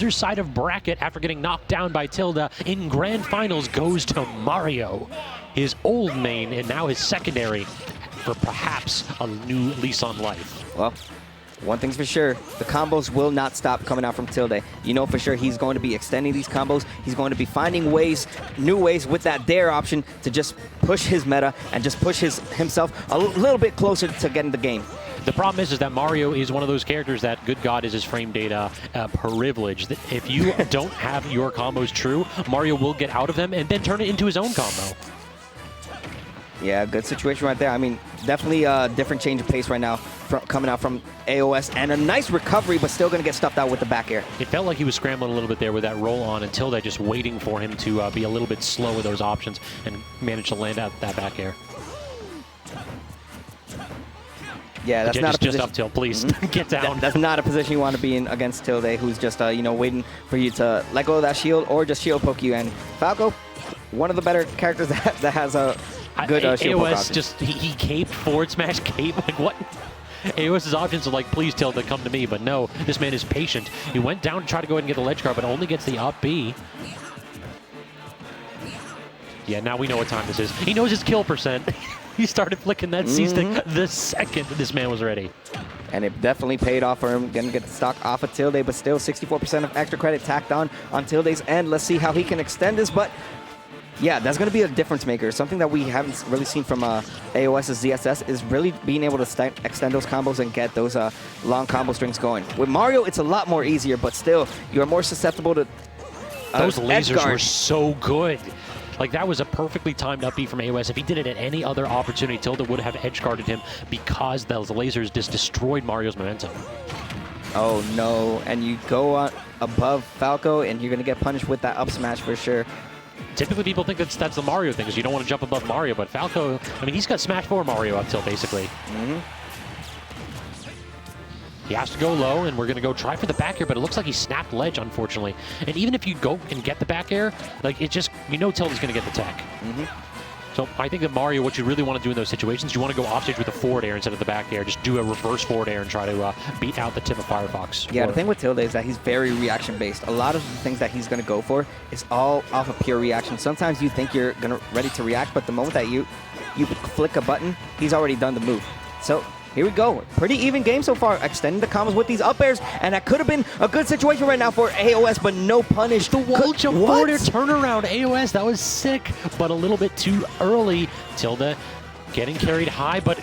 Other side of bracket after getting knocked down by Tilde in grand finals goes to Mario, his old main and now his secondary for perhaps a new lease on life. Well, one thing's for sure, the combos will not stop coming out from Tilde. You know for sure he's going to be extending these combos. He's going to be finding ways, new ways with that dare option to just push his meta and just push himself a little bit closer to getting the game. The problem is that Mario is one of those characters that, good God, is his frame data privilege. If you don't have your combos true, Mario will get out of them and then turn it into his own combo. Yeah, good situation right there. I mean, definitely a different change of pace right now coming out from AoS, and a nice recovery, but still going to get stuffed out with the back air. It felt like he was scrambling a little bit there with that roll on until they're just waiting for him to be a little bit slow with those options and manage to land out that back air. Yeah, that's not a position. Just up tilt, please. Get down. That's not a position you want to be in against Tilde, who's just you know, waiting for you to let go of that shield or just shield poke you. And Falco, one of the better characters that has a good shield poke option. Just he cape, forward smash, cape. Like what? AoS's options are like, please Tilde, come to me. But no, this man is patient. He went down to try to go ahead and get the ledge guard, but only gets the up B. Yeah, now we know what time this is. He knows his kill percent. He started flicking that C-stick the second this man was ready. And it definitely paid off for him. Gonna get the stock off of Tilde, but still 64% of extra credit tacked on Tilde's end. Let's see how he can extend this, but yeah, that's going to be a difference maker. Something that we haven't really seen from AoS's ZSS is really being able to extend those combos and get those long combo strings going. With Mario, it's a lot more easier, but still, you're more susceptible to those lasers were so good. Like, that was a perfectly timed up B from AoS. If he did it at any other opportunity, Tilde would have edge guarded him because those lasers just destroyed Mario's momentum. Oh, no. And you go above Falco, and you're going to get punished with that up smash for sure. Typically, people think that's the Mario thing, because you don't want to jump above Mario. But Falco, I mean, he's got smash for Mario up tilt, basically. He has to go low, and we're going to go try for the back air, but it looks like he snapped ledge, unfortunately. And even if you go and get the back air, like, it just, you know Tilde's going to get the tech. So I think that Mario, what you really want to do in those situations, you want to go offstage with a forward air instead of the back air. Just do a reverse forward air and try to beat out the tip of Firefox. Yeah, the thing with Tilde is that he's very reaction-based. A lot of the things that he's going to go for is all off of pure reaction. Sometimes you think you're ready to react, but the moment that you flick a button, he's already done the move. So here we go. Pretty even game so far. Extending the combos with these up airs, and that could have been a good situation right now for AoS, but no punish. The wall jump forward air turnaround. AoS, that was sick, but a little bit too early. Tilde getting carried high, but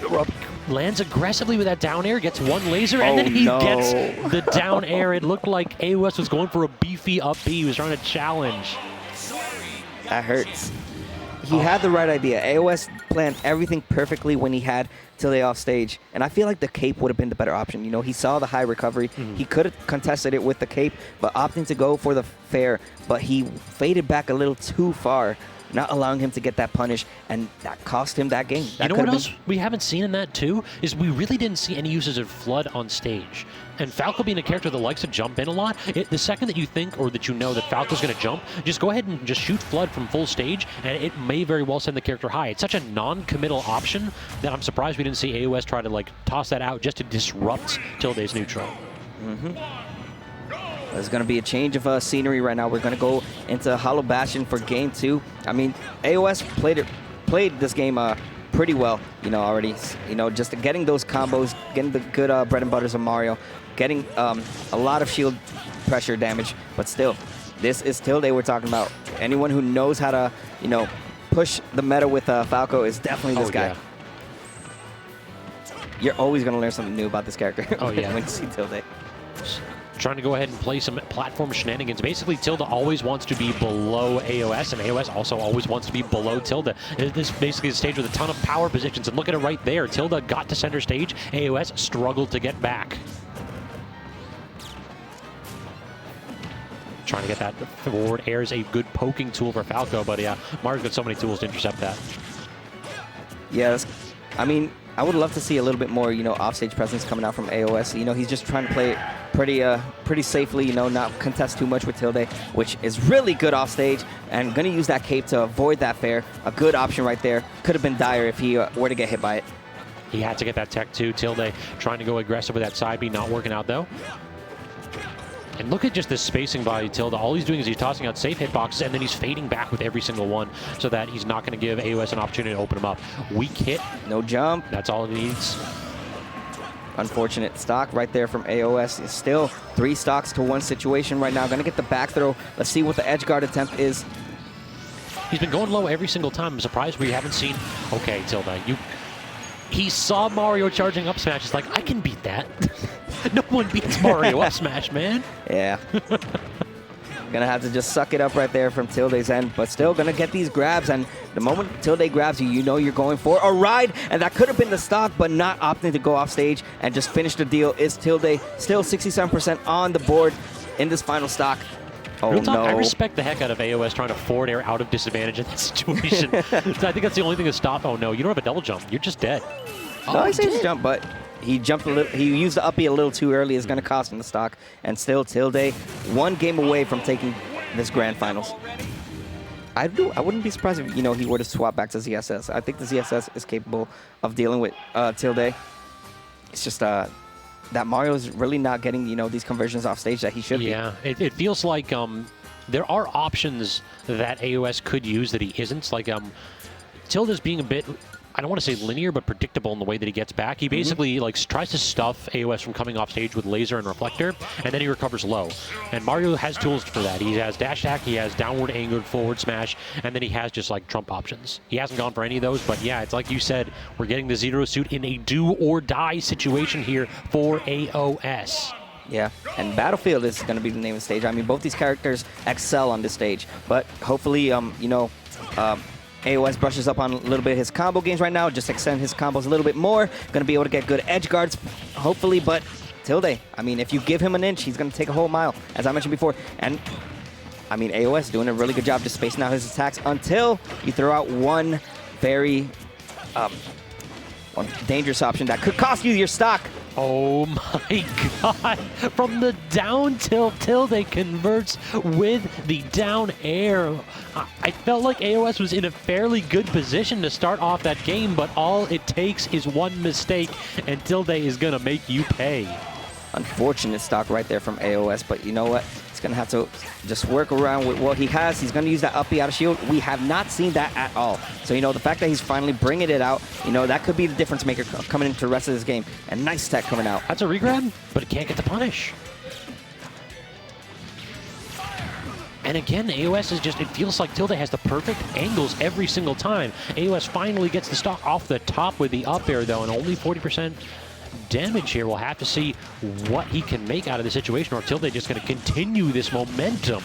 lands aggressively with that down air, gets one laser, and then he gets the down air. It looked like AoS was going for a beefy up B. He was trying to challenge. That hurts. He had the right idea. AoS planned everything perfectly when he had Tilde off stage, and I feel like the cape would have been the better option. You know, he saw the high recovery. He could have contested it with the cape, but opting to go for the fair, but he faded back a little too far, not allowing him to get that punish, and that cost him that game. You know what else we haven't seen in that too? Is we really didn't see any uses of Flood on stage. And Falco being a character that likes to jump in a lot, the second that you think or that you know that Falco's going to jump, just go ahead and just shoot Flood from full stage, and it may very well send the character high. It's such a non-committal option that I'm surprised we didn't see AoS try to like toss that out just to disrupt Tilde's neutral. There's going to be a change of scenery right now. We're going to go into Hollow Bastion for game 2. I mean, AoS played this game pretty well, you know, already. You know, just getting those combos, getting the good bread and butters of Mario, getting a lot of shield pressure damage, but still, this is Tilde we're talking about. Anyone who knows how to, you know, push the meta with Falco is definitely this guy. Yeah. You're always going to learn something new about this character when you see Tilde. Trying to go ahead and play some platform shenanigans. Basically, Tilde always wants to be below AoS, and AoS also always wants to be below Tilde. This is basically a stage with a ton of power positions, and look at it right there. Tilde got to center stage. AoS struggled to get back. Trying to get that forward air is a good poking tool for Falco, but yeah, Mario's got so many tools to intercept that. Yeah, I mean, I would love to see a little bit more, you know, offstage presence coming out from AoS. You know, he's just trying to play it pretty safely, you know, not contest too much with Tilde, which is really good offstage, and going to use that cape to avoid that fair. A good option right there. Could have been dire if he were to get hit by it. He had to get that tech too. Tilde trying to go aggressive with that side B, not working out though. And look at just this spacing by Tilde. All he's doing is he's tossing out safe hitboxes, and then he's fading back with every single one so that he's not going to give AoS an opportunity to open him up. Weak hit. No jump. That's all it needs. Unfortunate stock right there from AoS. It's still 3 stocks to 1 situation right now. Going to get the back throw. Let's see what the edge guard attempt is. He's been going low every single time. I'm surprised we haven't seen... Okay, Tilde, he saw Mario charging up smash. It's like, I can beat that. No one beats Mario up smash, man. Yeah. Gonna have to just suck it up right there from Tilde's end, but still gonna get these grabs. And the moment Tilde grabs you, you know you're going for a ride. And that could have been the stock, but not opting to go off stage and just finish the deal is Tilde. Still 67% on the board in this final stock. Oh, Real talk, no. I respect the heck out of AoS trying to forward air out of disadvantage in that situation. I think that's the only thing to stop. Oh, no, you don't have a double jump. You're just dead. No, he saves jump, but he jumped a little. He used the uppy a little too early. It's going to cost him the stock. And still, Tilde, 1 game away from taking this grand finals. I wouldn't be surprised if he were to swap back to ZSS. I think the ZSS is capable of dealing with Tilde. It's just that Mario is really not getting these conversions off stage that he should be. Yeah, it feels like there are options that AoS could use that he isn't. Like Tilde's being a bit, I don't want to say linear, but predictable in the way that he gets back. He basically tries to stuff AoS from coming off stage with laser and reflector, and then he recovers low. And Mario has tools for that. He has dash attack, he has downward angled forward smash, and then he has just trump options. He hasn't gone for any of those, but yeah, it's like you said, we're getting the Zero Suit in a do or die situation here for AoS. Yeah, and Battlefield is going to be the name of the stage. I mean, both these characters excel on this stage, but hopefully, AoS brushes up on a little bit of his combo games right now, just extend his combos a little bit more. Going to be able to get good edge guards, hopefully, but Tilde, I mean, if you give him an inch, he's going to take a whole mile, as I mentioned before. And, I mean, AoS doing a really good job just spacing out his attacks until you throw out one very one dangerous option that could cost you your stock. Oh my god. From the down tilt, Tilde converts with the down air. I felt like AoS was in a fairly good position to start off that game, but all it takes is one mistake, and Tilde is going to make you pay. Unfortunate stock right there from AoS, but you know what? He's going to have to just work around with what he has. He's going to use that uppy out of shield. We have not seen that at all. So, the fact that he's finally bringing it out, that could be the difference maker coming into the rest of this game. And nice tech coming out. That's a regrab, but it can't get the punish. And again, AoS is just, it feels like Tilde has the perfect angles every single time. AoS finally gets the stock off the top with the up air, though, and only 40% damage here. We'll have to see what he can make out of the situation, or Tilde just going to continue this momentum.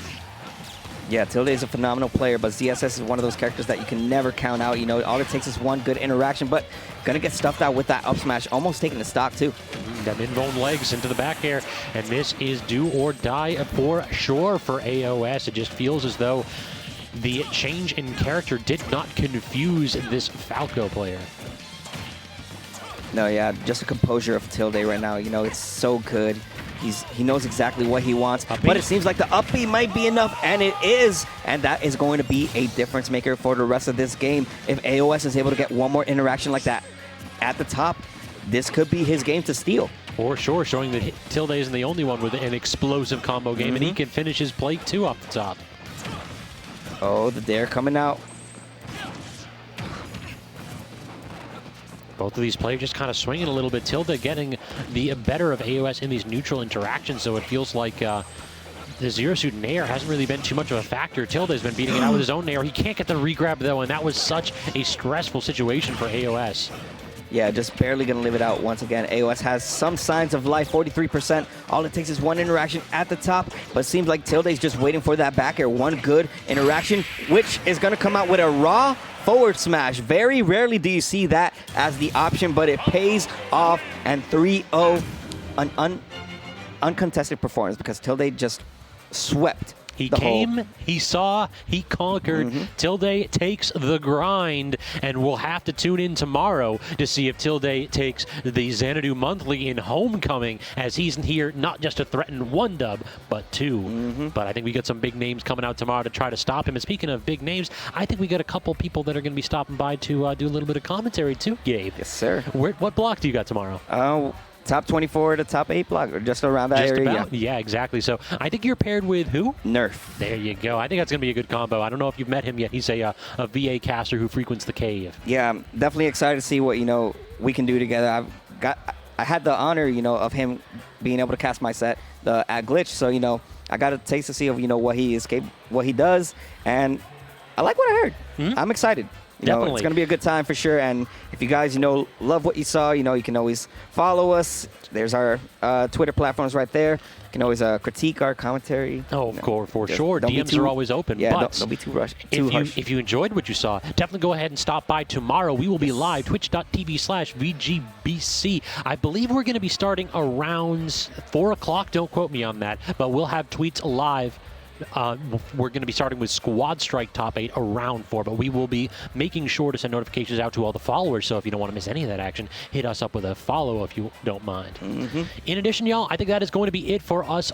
Yeah, Tilde is a phenomenal player, but ZSS is one of those characters that you can never count out. All it takes is one good interaction, but going to get stuffed out with that up smash, almost taking the stock, too. That in-bone legs into the back air, and this is do or die for sure for AoS. It just feels as though the change in character did not confuse this Falco player. No, yeah, just the composure of Tilde right now. It's so good. He knows exactly what he wants, but it seems like the up B might be enough, and it is. And that is going to be a difference maker for the rest of this game. If AoS is able to get one more interaction like that at the top, this could be his game to steal. For sure, showing that Tilde isn't the only one with an explosive combo game, and he can finish his plate too off the top. Oh, the dare coming out. Both of these players just kind of swinging a little bit. Tilde getting the better of AoS in these neutral interactions, so it feels like the Zero Suit Nair hasn't really been too much of a factor. Tilde's been beating it out with his own Nair. He can't get the regrab, though, and that was such a stressful situation for AoS. Yeah, just barely going to live it out once again. AoS has some signs of life, 43%. All it takes is one interaction at the top, but it seems like Tilde's just waiting for that back air. One good interaction, which is going to come out with a raw forward smash. Very rarely do you see that as the option, but it pays off. And 3-0, an uncontested performance because Tilde just swept. He came, he saw, he conquered. Tilde takes the grind, and we'll have to tune in tomorrow to see if Tilde takes the Xanadu Monthly in Homecoming, as he's here not just to threaten one dub, but two. But I think we got some big names coming out tomorrow to try to stop him. And speaking of big names, I think we got a couple people that are going to be stopping by to do a little bit of commentary too, Gabe. Yes, sir. What block do you got tomorrow? top 24 to top 8 block, or just around that Just area. about. Yeah, exactly. So I think you're paired with who? Nerf. There you go. I think that's going to be a good combo. I don't know if you've met him yet. He's a VA caster who frequents the cave. Yeah, I'm definitely excited to see what, we can do together. I had the honor, of him being able to cast my set at Glitch. So, I got a taste to see of, what he is what he does. And I like what I heard. Mm-hmm. I'm excited. Definitely. It's going to be a good time for sure. And if you guys, love what you saw, you can always follow us. There's our Twitter platforms right there. You can always critique our commentary. Oh, of course, for sure. DMs are always open. Yeah, but don't be too rushed. Harsh. If you enjoyed what you saw, definitely go ahead and stop by tomorrow. We will be live, twitch.tv/VGBC. I believe we're going to be starting around 4 o'clock. Don't quote me on that. But we'll have tweets live. We're going to be starting with Squad Strike Top 8 around 4, but we will be making sure to send notifications out to all the followers, so if you don't want to miss any of that action, hit us up with a follow if you don't mind. Mm-hmm. In addition, y'all, I think that is going to be it for us